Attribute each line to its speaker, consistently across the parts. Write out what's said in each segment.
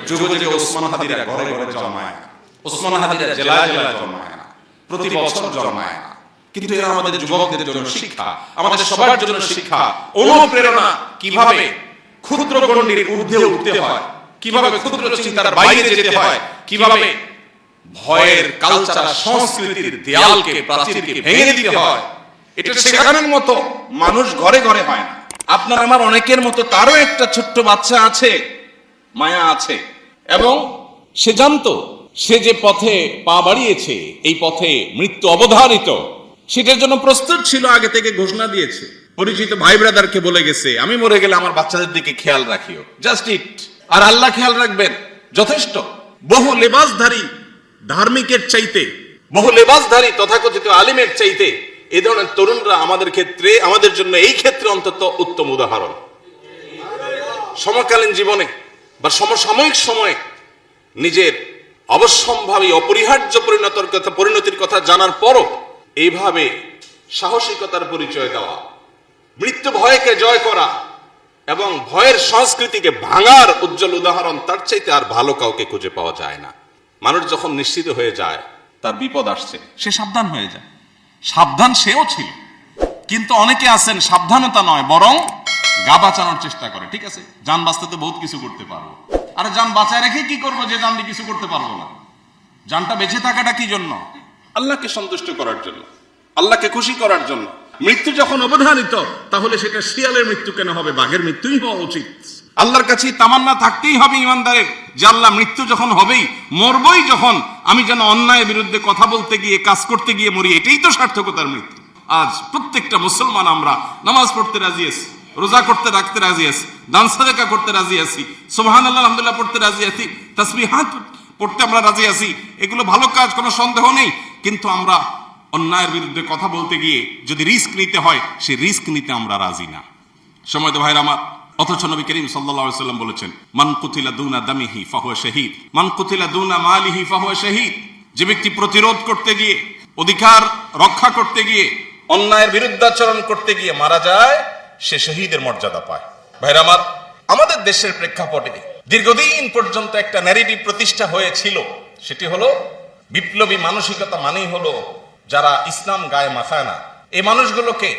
Speaker 1: যুগে যুগে ওসমান হাদিরা ঘরে ঘরে জন্মায় না, ওসমান হাদিরা জেলায় জেলায় জন্মায় না, প্রতি বছর জন্মায় না। কিন্তু এরা আমাদের যুবকদের জন্য শিক্ষা, আমাদের সবার জন্য শিক্ষা, অনুপ্রেরণা, কিভাবে ক্ষুদ্র গণ্ডির ঊর্ধ্বে উঠতে হয়, কিভাবে ক্ষুদ্র চিন্তার বাইরে যেতে হয়, কিভাবে ভয়ের কালচার সংস্কৃতির দেয়ালকে প্রাচীরকে ভেঙে দিতে হয়। এটা শেখানোর মতো মানুষ ঘরে ঘরে হয় না।
Speaker 2: আপনার আমার অনেকের মতো তারও একটা ছোট্ট বাচ্চা আছে, মায়া আছে, এবং সে জানতো সে যে পথে পা বাড়িয়েছে এই পথে মৃত্যু অবধারিত, সেটার জন্য প্রস্তুত ছিল, আগে থেকে ঘোষণা দিয়েছে, পরিচিত ভাই ব্রাদারকে বলে গেছে আমি মরে গেলে আমার বাচ্চাদের দিকে খেয়াল রাখিও, জাস্ট ইট, আর আল্লাহ খেয়াল রাখবেন, যথেষ্ট। বহু লেবাসধারী ধার্মিকের চাইতে, বহু লেবাসধারী তথাকথিত আলিমের চাইতে এই ধরনের তরুণরা আমাদের ক্ষেত্রে, আমাদের জন্য এই ক্ষেত্রে অন্তত উত্তম উদাহরণ। সমকালীন জীবনে বা সমসাময়িক সময়ে নিজের অবশ্যম্ভাবী অপরিহার্য পরিণতির কথা জানার পরও এইভাবে সাহসিকতার পরিচয় দেওয়া, মৃত্যু ভয়কে জয় করা এবং ভয়ের সংস্কৃতিকে ভাঙার উজ্জ্বল উদাহরণ তার চাইতে আর ভালো কাউকে খুঁজে পাওয়া যায় না। মানুষ যখন নিশ্চিত হয়ে যায় তার বিপদ আসছে, সে সাবধান হয়ে যায়। সাবধান সেও ছিল, কিন্তু অনেকে আছেন সাবধানতা নয় বরং গা বাঁচানোর চেষ্টা করে। ঠিক আছে, জান বাঁচতে তো বহুত কিছু করতে পারবো, আরে জান বাঁচায় রেখে কি করবো যে জান দিয়ে কিছু করতে পারবো না? জানটা বেঁচে থাকাটা কি জন্য? আল্লাহকে সন্তুষ্ট করার জন্য, আল্লাহকে খুশি করার জন্য। মৃত্যু যখন অবধারিত, তাহলে সেটা শিয়ালের মৃত্যু কেন হবে? বাঘের মৃত্যুই হওয়া উচিত। আল্লাহর কাছে তামান্না থাকতেই হবে ইমানদারের, যে আল্লাহ মৃত্যু যখন হবেই, মরবই যখন, আমি যেন অন্যায়ের বিরুদ্ধে কথা বলতে গিয়ে, কাজ করতে গিয়ে মরি, এটাই তো সার্থকতার মৃত্যু। আজ প্রত্যেকটা মুসলমান আমরা নামাজ পড়তে রাজি আছি, রোজা করতে রাখতে রাজি আছি, দান সাদাকা করতে রাজি আছি, সুবহানাল্লাহ আলহামদুলিল্লাহ পড়তে রাজি আছি, তাসবিহাত পড়তে আমরা রাজি আছি, এগুলো ভালো কাজ, কোনো সন্দেহ নেই। কিন্তু আমরা অন্যায়ের বিরুদ্ধে কথা বলতে গিয়ে যদি রিস্ক নিতে হয়, সেই রিস্ক নিতে আমরা রাজি না। সময় তো ভাইরা আমার, অথচ নবী করিম সাল্লাল্লাহু আলাইহি ওয়াসাল্লাম বলেছেন, মান কুতিলা দুনা দামিহি ফাহুয়া শাহীদ, মান কুতিলা দুনা মালিহি ফাহুয়া শাহীদ। যে ব্যক্তি প্রতিরোধ করতে গিয়ে, অধিকার রক্ষা করতে গিয়ে, অন্যায়ের বিরুদ্ধাচরণ করতে গিয়ে মারা যায়, সে শহীদের মর্যাদা পায়। ভাইরা আমার, আমাদের দেশের প্রেক্ষাপটে দীর্ঘদিন পর্যন্ত একটা ন্যারেটিভ প্রতিষ্ঠা হয়েছিল, সেটি হলো বিপ্লবী মানসিকতা মানেই হলো যারা ইসলাম গায়ে মাখায় না, এই মানুষগুলোকে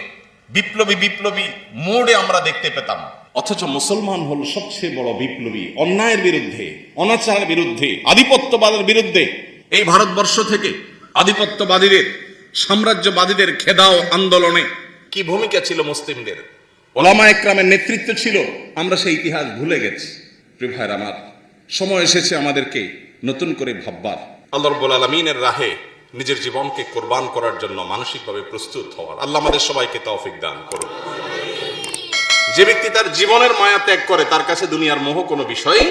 Speaker 2: বিপ্লবী মোড়ে আমরা দেখতে পেতাম। অথচ মুসলমান হলো সবচেয়ে বড় বিপ্লবী, অন্যায়ের বিরুদ্ধে, অনাচারের বিরুদ্ধে, আধিপত্যবাদের বিরুদ্ধে। এই ভারতবর্ষ থেকে আধিপত্যবাদীদের, সাম্রাজ্যবাদীদের খেদাও আন্দোলনে কি ভূমিকা ছিল মুসলিমদের, ওলামা একরামের নেতৃত্ব ছিল, আমরা সেই ইতিহাস ভুলে গেছি। প্রিয় ভাইরা আমার, সময় এসেছে আমাদেরকে নতুন করে ভাববার, আল্লাহ রাব্বুল আলামিনের রাহে নিজের জীবনকে কোরবান করার জন্য মানসিকভাবে প্রস্তুত হওয়ার। আল্লাহ আমাদের সবাইকে তৌফিক দান করুন। যে ব্যক্তি তার জীবনের মায়া ত্যাগ করে, তার কাছে দুনিয়ার মোহ কোনো বিষয়।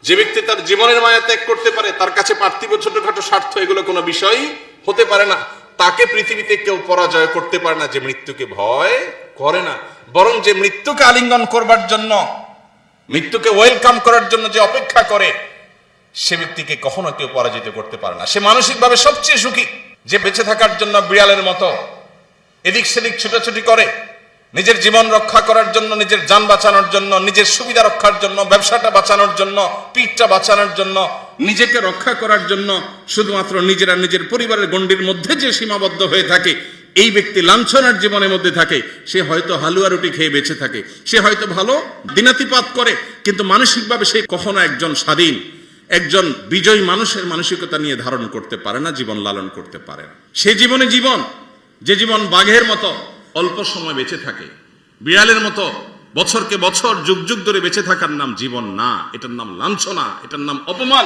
Speaker 2: যে ব্যক্তি তার জীবনের মায়া ত্যাগ করতে পারে, তার কাছে পার্থিব ছোটখাটো স্বার্থ এগুলো কোনো বিষয় হতে পারে না। তাকে পৃথিবীতে কেউ পরাজয় করতে পারে না যে মৃত্যুকে ভয় করে না, বরং যে মৃত্যুকে আলিঙ্গন করবার জন্য, মৃত্যুকে ওয়েলকাম করার জন্য যে অপেক্ষা করে, সে ব্যক্তিকে কখনো কেউ পরাজিত করতে পারে না। সে মানসিকভাবে সবচেয়ে সুখী, যে বেঁচে থাকার জন্য বিড়ালের মতো এদিক সেদিক ছুটাছুটি করে, নিজের জীবন রক্ষা করার জন্য, নিজের যান বাঁচানোর জন্য, নিজের সুবিধা রক্ষার জন্য, ব্যবসাটা বাঁচানোর জন্য, পিঠটা বাঁচানোর জন্য, নিজেকে রক্ষা করার জন্য শুধুমাত্র নিজেরা নিজের পরিবারের গণ্ডির মধ্যে যে সীমাবদ্ধ হয়ে থাকে, এই ব্যক্তি লাঞ্ছনার জীবনের মধ্যে থাকে। সে হয়তো হালুয়া রুটি খেয়ে বেঁচে থাকে, সে হয়তো ভালো দিনাতিপাত করে, কিন্তু মানসিকভাবে সে কখনো একজন স্বাধীন, একজন বিজয়ী মানুষের মানসিকতা নিয়ে ধারণ করতে পারে না, জীবন লালন করতে পারে না। সে জীবনে জীবন, যে জীবন বাঘের মতো অল্প সময় বেঁচে থাকে, বিড়ালের মতো বছরকে বছর যুগ যুগ ধরে বেঁচে থাকার নাম জীবন না, এটার নাম লাঞ্ছনা, এটার নাম অপমান।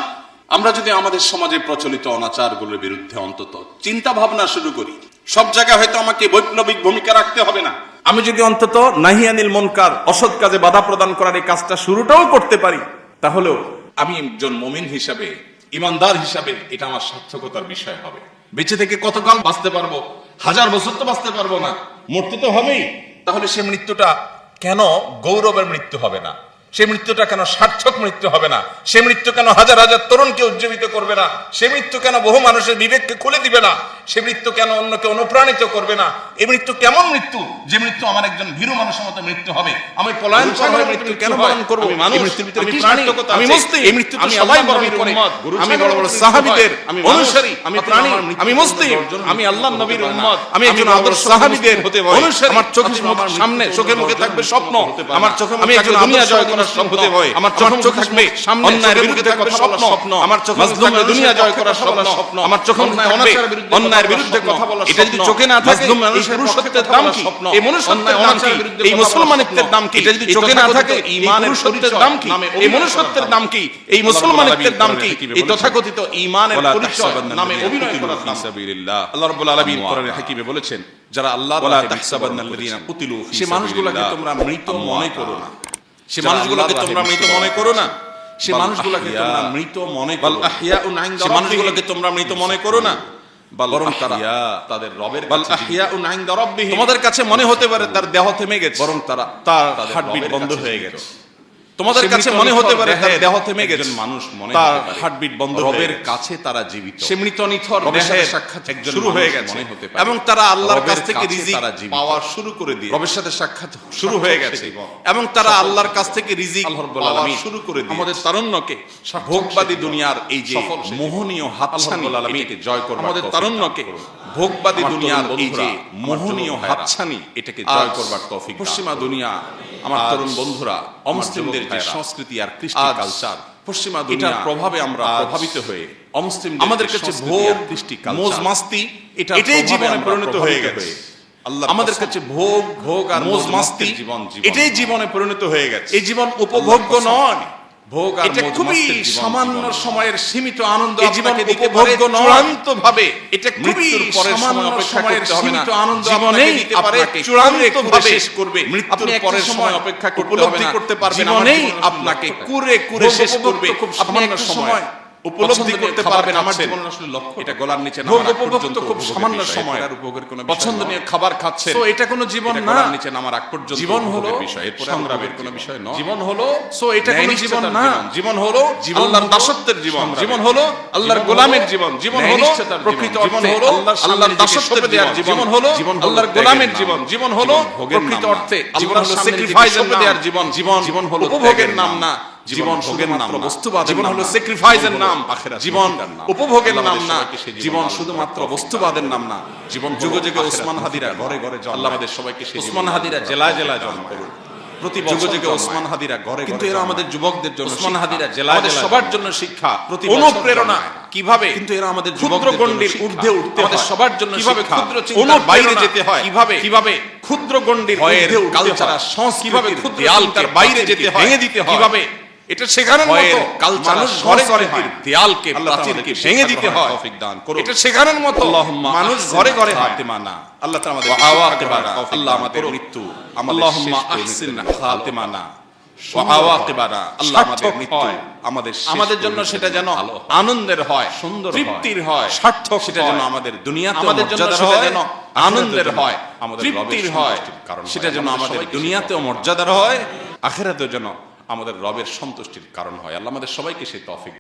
Speaker 2: আমরা যদি আমাদের সমাজে প্রচলিত অনাচারগুলোর বিরুদ্ধে অন্তত চিন্তা ভাবনা শুরু করি, সব জায়গায় হয়তো আমাকে বৈপ্লবিক ভূমিকা রাখতে হবে না, আমি যদি অন্তত নাহি আনিল মুনকার, অসৎ কাজে বাধা প্রদান করার এই কাজটা শুরুটাও করতে পারি, তাহলেও আমি একজন মুমিন হিসাবে, ইমানদার হিসাবে এটা আমার সার্থকতার বিষয় হবে। বেঁচে থেকে কতকাল বাঁচতে পারবো? 1000 বছর তো বাঁচতে পারবো না, মরতে তো হবেই। তাহলে সে মৃত্যুটা কেন গৌরবের মৃত্যু হবে না? সে মৃত্যুটা কেন সার্থক মৃত্যু হবে না? সে মৃত্যু কেন হাজার হাজার তরুণকে উজ্জীবিত করবে না? সে মৃত্যু কেন বহু মানুষের বিবেককে খুলে দিবে না? সে মৃত্যু কেন অন্যকে অনুপ্রাণিত করবে না? এই মৃত্যু কেমন মৃত্যু, যে মৃত্যু আমার একজন ভীরু মানুষের মতো মৃত্যু হবে? আমি পলায়ন ছাগলের মৃত্যু কেন পালন করব?
Speaker 1: মানুষ,
Speaker 2: এই মৃত্যুর ভিতরে
Speaker 1: আমি
Speaker 2: কি
Speaker 1: প্রাণী,
Speaker 2: সার্থকতা
Speaker 1: আমি
Speaker 2: আছে?
Speaker 1: মুসলিম,
Speaker 2: এই মৃত্যু তো
Speaker 1: আমি
Speaker 2: সবাই
Speaker 1: আল্লাহর
Speaker 2: বরণ করে।
Speaker 1: উম্মত,
Speaker 2: আমি বড় বড়
Speaker 1: মৃত্যু
Speaker 2: সাহাবীদের
Speaker 1: হয়, আমি
Speaker 2: অনুসারী,
Speaker 1: মানুষ,
Speaker 2: আমি
Speaker 1: অথচ
Speaker 2: প্রাণী,
Speaker 1: আমার মৃত্যু
Speaker 2: আমি মুসলিম,
Speaker 1: অর্জন
Speaker 2: আমি আল্লাহর
Speaker 1: হতে
Speaker 2: নবীর
Speaker 1: পারে না।
Speaker 2: উম্মত, আমি একজন
Speaker 1: বড় বড়
Speaker 2: আদর্শ
Speaker 1: সাহাবীদের
Speaker 2: হতে
Speaker 1: অনুসারী,
Speaker 2: আমার চোখের
Speaker 1: অথচ আমার
Speaker 2: সামনে
Speaker 1: মৃত্যু
Speaker 2: চোখে মুখে
Speaker 1: অর্জন
Speaker 2: থাকবে স্বপ্ন,
Speaker 1: হতে পারে না।
Speaker 2: আমার চোখে
Speaker 1: আমি একজন
Speaker 2: দুনিয়া জয় করার
Speaker 1: আদর্শ
Speaker 2: স্বপ্ন,
Speaker 1: হতে হয়,
Speaker 2: আমার চোখে থাকবে সামনে অন্যায়ের বিরুদ্ধে কথা বলার স্বপ্ন, আমার চোখে থাকবে দুনিয়া জয় করার স্বপ্ন, আমার চোখে থাকবে অন্যায়ের বিরুদ্ধে কথা বলার স্বপ্ন। এটা যদি চোখে না থাকে, এই পুরুষত্বের দাম কি? এই মনুষ্যত্বের দাম কি? এই মুসলমানিত্বের দাম কি? এটা যদি চোখে না থাকে, এই পুরুষত্বের দাম কি? এই মনুষ্যত্বের দাম কি? এই মুসলমানিত্বের দাম কি? এই তথাকথিত ঈমানের পরিচয় নামে অভিনয় করার দাম। আল্লাহ রাব্বুল আলামিন কোরআনে হাকিমে বলেছেন, যারা আল্লাহর
Speaker 1: ওয়ালা
Speaker 2: রাহে
Speaker 1: তাহসাবান্নাল্লাযীনা কুতিলু ফী
Speaker 2: সে মানুষগুলোকে
Speaker 1: সাবিলিল্লাহ
Speaker 2: তোমরা মৃত মনে করো না। সে
Speaker 1: যারা
Speaker 2: মানুষগুলোকে
Speaker 1: আল্লাহর
Speaker 2: তোমরা
Speaker 1: রাহে
Speaker 2: মৃত মনে করো না। সে
Speaker 1: বাল
Speaker 2: মানুষগুলোকে
Speaker 1: আহইয়া।
Speaker 2: তোমরা মৃত মনে
Speaker 1: বাল
Speaker 2: করো না।
Speaker 1: আহইয়াউন ইনদা
Speaker 2: সে মানুষগুলোকে তোমরা মৃত মনে করো না, বরং তারা
Speaker 1: তাদের রবের
Speaker 2: বাল
Speaker 1: কাছে
Speaker 2: আহইয়াউন ইনদা রাব্বিহিম। তোমাদের কাছে মনে হতে পারে তার দেহ থেমে গেছে, বরং তার হার্টবিট বন্ধ হয়ে গেছে। তোমাদের কাছে মনে হতে পারে তার দেহ থেমে গেছে,
Speaker 1: মানুষ মনে
Speaker 2: তার
Speaker 1: হতে পারে।
Speaker 2: হার্টবিট বন্ধ
Speaker 1: রবের
Speaker 2: হয়ে গেছে।
Speaker 1: কাছে তারা জীবিত।
Speaker 2: সে মৃত নিথর
Speaker 1: রবের সাথে
Speaker 2: দেহের
Speaker 1: সাক্ষাৎ একজন
Speaker 2: শুরু হয়ে
Speaker 1: মানুষ
Speaker 2: গেছে
Speaker 1: মনে হতে পারে।
Speaker 2: এবং তারা আল্লাহর
Speaker 1: রবের
Speaker 2: কাছ থেকে
Speaker 1: কাছে
Speaker 2: রিজিক
Speaker 1: তারা জীবিত।
Speaker 2: পাওয়া শুরু করে দিয়ে
Speaker 1: রবের সাথে সাক্ষাৎ
Speaker 2: শুরু হয়ে গেছে এবং তারা আল্লাহর কাছ থেকে রিজিক
Speaker 1: আল্লাহ রাব্বুল
Speaker 2: পাওয়া
Speaker 1: আলামিন
Speaker 2: শুরু করে দিয়ে
Speaker 1: আমাদের তারুণ্যকে
Speaker 2: ভোগবাদী দুনিয়ার এই যে
Speaker 1: সফল সেটি
Speaker 2: মোহনীয়
Speaker 1: আল্লাহ
Speaker 2: হাতছানি
Speaker 1: রাব্বুল আলামিন
Speaker 2: এটাকে জয় করবার
Speaker 1: আমাদের
Speaker 2: তৌফিক
Speaker 1: তারুণ্যকে
Speaker 2: দান করুন। ভোগবাদী
Speaker 1: আমার
Speaker 2: দুনিয়ার
Speaker 1: তরুণ
Speaker 2: এই যে
Speaker 1: বন্ধুরা, আমার
Speaker 2: মোহনীয়
Speaker 1: যুবক ভাইরা,
Speaker 2: হাতছানি এটাকে
Speaker 1: আজ
Speaker 2: জয় করবার তৌফিক দান
Speaker 1: পশ্চিমা
Speaker 2: করুন।
Speaker 1: দুনিয়া,
Speaker 2: আমার
Speaker 1: আজ
Speaker 2: তরুণ বন্ধুরা,
Speaker 1: আমার
Speaker 2: অমুসলিমদের
Speaker 1: যুবক
Speaker 2: যে
Speaker 1: ভাইরা,
Speaker 2: সংস্কৃতি আর কৃষ্টি
Speaker 1: আজ
Speaker 2: কালচার,
Speaker 1: পশ্চিমা
Speaker 2: এটার
Speaker 1: দুনিয়া
Speaker 2: প্রভাবে আমরা
Speaker 1: আজ
Speaker 2: প্রভাবিত হয়ে
Speaker 1: অমুসলিমদের
Speaker 2: আমাদের
Speaker 1: যে
Speaker 2: কাছে
Speaker 1: সংস্কৃতি
Speaker 2: ভোগ
Speaker 1: আর কৃষ্টি কালচার,
Speaker 2: মোজ মাস্তি
Speaker 1: এটার
Speaker 2: এটাই
Speaker 1: প্রভাবে
Speaker 2: জীবনে
Speaker 1: আমরা
Speaker 2: পরিণত হয়ে
Speaker 1: প্রভাবিত
Speaker 2: গেছে।
Speaker 1: হয়ে
Speaker 2: আল্লাহর আমাদের
Speaker 1: কসম,
Speaker 2: কাছে ভোগ
Speaker 1: ভোগ আর
Speaker 2: মোজ
Speaker 1: মোজ
Speaker 2: মাস্তি
Speaker 1: মাস্তির জীবন
Speaker 2: এটাই জীবনে পরিণত হয়ে গেছে। এই জীবন
Speaker 1: আল্লাহর
Speaker 2: উপভোগ্য
Speaker 1: কসম,
Speaker 2: নয়,
Speaker 1: ভোগ আর
Speaker 2: এটা
Speaker 1: মোজ
Speaker 2: খুবই
Speaker 1: মাস্তির জীবন,
Speaker 2: সামান্য
Speaker 1: জীবন।
Speaker 2: সময়ের সীমিত আনন্দ
Speaker 1: এই জীবন
Speaker 2: আপনাকে দিতে
Speaker 1: উপভোগ্য
Speaker 2: পারে
Speaker 1: নয়।
Speaker 2: চূড়ান্তভাবে। এটা খুবই
Speaker 1: মৃত্যুর পরের সময়
Speaker 2: সামান্য
Speaker 1: অপেক্ষা
Speaker 2: সময়ের
Speaker 1: করতে হবে না।
Speaker 2: সীমিত আনন্দ
Speaker 1: জীবনেই
Speaker 2: আপনাকে দিতে পারে
Speaker 1: আপনাকে
Speaker 2: চূড়ান্তভাবে
Speaker 1: শেষ করবে।
Speaker 2: মৃত্যুর
Speaker 1: আপনি একটা
Speaker 2: পরের সময়
Speaker 1: সময়
Speaker 2: অপেক্ষা করতে
Speaker 1: উপলব্ধি
Speaker 2: হবে না।
Speaker 1: করতে পারবেন, আমার
Speaker 2: জীবনেই
Speaker 1: জীবনের
Speaker 2: আপনাকে
Speaker 1: লক্ষ্যটা।
Speaker 2: কুরে কুরে
Speaker 1: ভোগ
Speaker 2: শেষ
Speaker 1: উপভোগ
Speaker 2: করবে
Speaker 1: তো খুব
Speaker 2: আপনি
Speaker 1: সামান্য
Speaker 2: একটা
Speaker 1: সময়
Speaker 2: সময় উপলব্ধি
Speaker 1: পছন্দনীয়
Speaker 2: করতে
Speaker 1: খাবার
Speaker 2: পারবেন আমার
Speaker 1: খাচ্ছেন।
Speaker 2: জীবনের আসলে লক্ষ্য
Speaker 1: এটা গলার নিচে
Speaker 2: ভোগ
Speaker 1: নামার আগ
Speaker 2: উপভোগ
Speaker 1: পর্যন্ত
Speaker 2: তো খুব
Speaker 1: উপভোগের
Speaker 2: সামান্য
Speaker 1: বিষয়,
Speaker 2: সময়
Speaker 1: এটার উপভোগের কোনো বিষয়
Speaker 2: পছন্দনীয়
Speaker 1: নয়।
Speaker 2: খাবার খাচ্ছেন,
Speaker 1: So, এটা কোনো জীবন
Speaker 2: এটা
Speaker 1: না।
Speaker 2: গলার নিচে নামার আগ পর্যন্ত
Speaker 1: জীবন হলো
Speaker 2: উপভোগের বিষয়, এরপরে
Speaker 1: সংগ্রামের
Speaker 2: উপভোগের কোনো
Speaker 1: জীবন।
Speaker 2: বিষয় নয়।
Speaker 1: জীবন হলো
Speaker 2: সো এটা কোনো জীবন
Speaker 1: ন্যায়নিষ্ঠতার
Speaker 2: না।
Speaker 1: জীবন।
Speaker 2: জীবন হলো
Speaker 1: জীবন
Speaker 2: আল্লাহর
Speaker 1: হলো
Speaker 2: দাসত্বের জীবন।
Speaker 1: সংগ্রামের
Speaker 2: জীবন হলো আল্লাহর
Speaker 1: জীবন
Speaker 2: গোলামের
Speaker 1: হলো
Speaker 2: জীবন। জীবন হলো
Speaker 1: ন্যায়নিষ্ঠতার
Speaker 2: প্রকৃত
Speaker 1: জীবন।
Speaker 2: অর্থে
Speaker 1: জীবন হলো
Speaker 2: আল্লাহর
Speaker 1: সামনে
Speaker 2: দাসত্ব
Speaker 1: নিজেকে
Speaker 2: দেওয়ার
Speaker 1: সঁপে
Speaker 2: জীবন।
Speaker 1: দেওয়ার
Speaker 2: জীবন হলো
Speaker 1: জীবন হলো
Speaker 2: আল্লাহর
Speaker 1: ত্যাগের
Speaker 2: গোলামের
Speaker 1: নাম।
Speaker 2: জীবন। জীবন হলো
Speaker 1: জীবন ভোগের
Speaker 2: প্রকৃত
Speaker 1: নাম না।
Speaker 2: অর্থে
Speaker 1: জীবন
Speaker 2: আল্লাহর
Speaker 1: হলো
Speaker 2: সামনে নিজেকে
Speaker 1: স্যাক্রিফাইসের
Speaker 2: সঁপে দেওয়ার
Speaker 1: নাম।
Speaker 2: জীবন।
Speaker 1: জীবন হলো
Speaker 2: উপভোগের
Speaker 1: ত্যাগের
Speaker 2: নাম
Speaker 1: নাম।
Speaker 2: না।
Speaker 1: জীবন
Speaker 2: জীবন
Speaker 1: ভোগের
Speaker 2: শুধুমাত্র
Speaker 1: নাম না।
Speaker 2: বস্তুবাদের
Speaker 1: জীবন
Speaker 2: নাম
Speaker 1: হলো
Speaker 2: না।
Speaker 1: স্যাক্রিফাইসের
Speaker 2: জীবন হলো
Speaker 1: নাম।
Speaker 2: আখিরাত
Speaker 1: জীবন
Speaker 2: জীবনের নাম।
Speaker 1: উপভোগের
Speaker 2: আল্লাহ
Speaker 1: নাম
Speaker 2: আমাদের
Speaker 1: না।
Speaker 2: সবাইকে সেই জীবন
Speaker 1: জীবন
Speaker 2: দান
Speaker 1: শুধুমাত্র
Speaker 2: করুন।
Speaker 1: বস্তুবাদের নাম না।
Speaker 2: জীবন
Speaker 1: যুগে
Speaker 2: হলো
Speaker 1: যুগে
Speaker 2: আখিরাত
Speaker 1: ওসমান হাদিরা
Speaker 2: জীবন।
Speaker 1: ঘরে ঘরে জন্মায়।
Speaker 2: আল্লাহ আমাদের সবাইকে সেই
Speaker 1: ওসমান
Speaker 2: জীবন
Speaker 1: হাদিরা
Speaker 2: দান
Speaker 1: জেলায়
Speaker 2: করুন।
Speaker 1: জেলায় জন্ম করুন। প্রতি
Speaker 2: যুগে
Speaker 1: বছর
Speaker 2: যুগে
Speaker 1: জন্মায়।
Speaker 2: ওসমান হাদিরা ঘরে
Speaker 1: কিন্তু
Speaker 2: ঘরে
Speaker 1: এরা
Speaker 2: জন্মায়।
Speaker 1: আমাদের যুবকদের জন্য
Speaker 2: ওসমান
Speaker 1: শিক্ষা।
Speaker 2: হাদিরা জেলায়
Speaker 1: আমাদের
Speaker 2: জেলায়
Speaker 1: সবার
Speaker 2: জন্মায়।
Speaker 1: জন্য শিক্ষা।
Speaker 2: প্রতি
Speaker 1: অনুপ্রেরণা
Speaker 2: বছর কিভাবে
Speaker 1: কিন্তু এরা আমাদের
Speaker 2: ক্ষুদ্র
Speaker 1: যুবকদের জন্য
Speaker 2: গণ্ডির
Speaker 1: শিক্ষা।
Speaker 2: ঊর্ধ্বে উঠতে
Speaker 1: আমাদের
Speaker 2: হয়।
Speaker 1: সবার জন্য
Speaker 2: কিভাবে
Speaker 1: শিক্ষা।
Speaker 2: ক্ষুদ্র চিন্তার বাইরে যেতে হয়। কিভাবে ক্ষুদ্র গণ্ডির
Speaker 1: ভয়ের
Speaker 2: ঊর্ধ্বে উঠতে
Speaker 1: কালচার
Speaker 2: হয়।
Speaker 1: আর সংস্কৃতির
Speaker 2: কিভাবে ক্ষুদ্র
Speaker 1: দেয়ালকে
Speaker 2: চিন্তার বাইরে যেতে হয়।
Speaker 1: ভেঙে দিতে হয়।
Speaker 2: কিভাবে এটা শেখানোর
Speaker 1: ভয়ের
Speaker 2: মতো
Speaker 1: কালচার আর
Speaker 2: মানুষ ঘরে ঘরে
Speaker 1: সংস্কৃতির
Speaker 2: হয়।
Speaker 1: দেয়ালকে
Speaker 2: আল্লাহ
Speaker 1: প্রাচীরকে
Speaker 2: আমাদেরকে
Speaker 1: ভেঙে
Speaker 2: শিক্ষা
Speaker 1: দিতে
Speaker 2: গ্রহণের
Speaker 1: হয়।
Speaker 2: তৌফিক দান করুন।
Speaker 1: এটা
Speaker 2: এটা শেখানোর মতো
Speaker 1: আল্লাহুম্মা
Speaker 2: মানুষ
Speaker 1: আহসিন
Speaker 2: ঘরে ঘরে হয়।
Speaker 1: খাতিমানা।
Speaker 2: আল্লাহ তাআলা আমাদের
Speaker 1: ওয়াআওয়াকিবানা।
Speaker 2: আল্লাহ আমাদের মৃত্যু আমাদের
Speaker 1: আল্লাহুম্মা
Speaker 2: শেষ
Speaker 1: আহসিন
Speaker 2: পরিণতি
Speaker 1: খাতিমানা।
Speaker 2: ওয়াআওয়াকিবানা। আল্লাহ আমাদের
Speaker 1: সার্থক
Speaker 2: মৃত্যু
Speaker 1: হয়।
Speaker 2: আমাদের
Speaker 1: আমাদের
Speaker 2: শেষ
Speaker 1: জন্য
Speaker 2: পরিণতি
Speaker 1: সেটা যেন
Speaker 2: ভালো হয়।
Speaker 1: আনন্দের হয়,
Speaker 2: সুন্দর
Speaker 1: তৃপ্তির হয়,
Speaker 2: সার্থক
Speaker 1: সেটা
Speaker 2: হয়।
Speaker 1: যেন আমাদের দুনিয়াতে
Speaker 2: আমাদের জন্য
Speaker 1: মর্যাদার
Speaker 2: সেটা
Speaker 1: হয়,
Speaker 2: যেন
Speaker 1: আনন্দের হয়,
Speaker 2: আমাদের
Speaker 1: তৃপ্তির
Speaker 2: রবের
Speaker 1: হয়,
Speaker 2: সন্তুষ্টির কারণ হয়।
Speaker 1: সেটা যেন আমাদের
Speaker 2: সবাইকে
Speaker 1: দুনিয়াতেও
Speaker 2: সেই
Speaker 1: মর্যাদার হয়,
Speaker 2: আখিরাতেও যেন আমাদের রবের সন্তুষ্টির কারণ হয়। আল্লাহ আমাদের সবাইকে সেই তৌফিক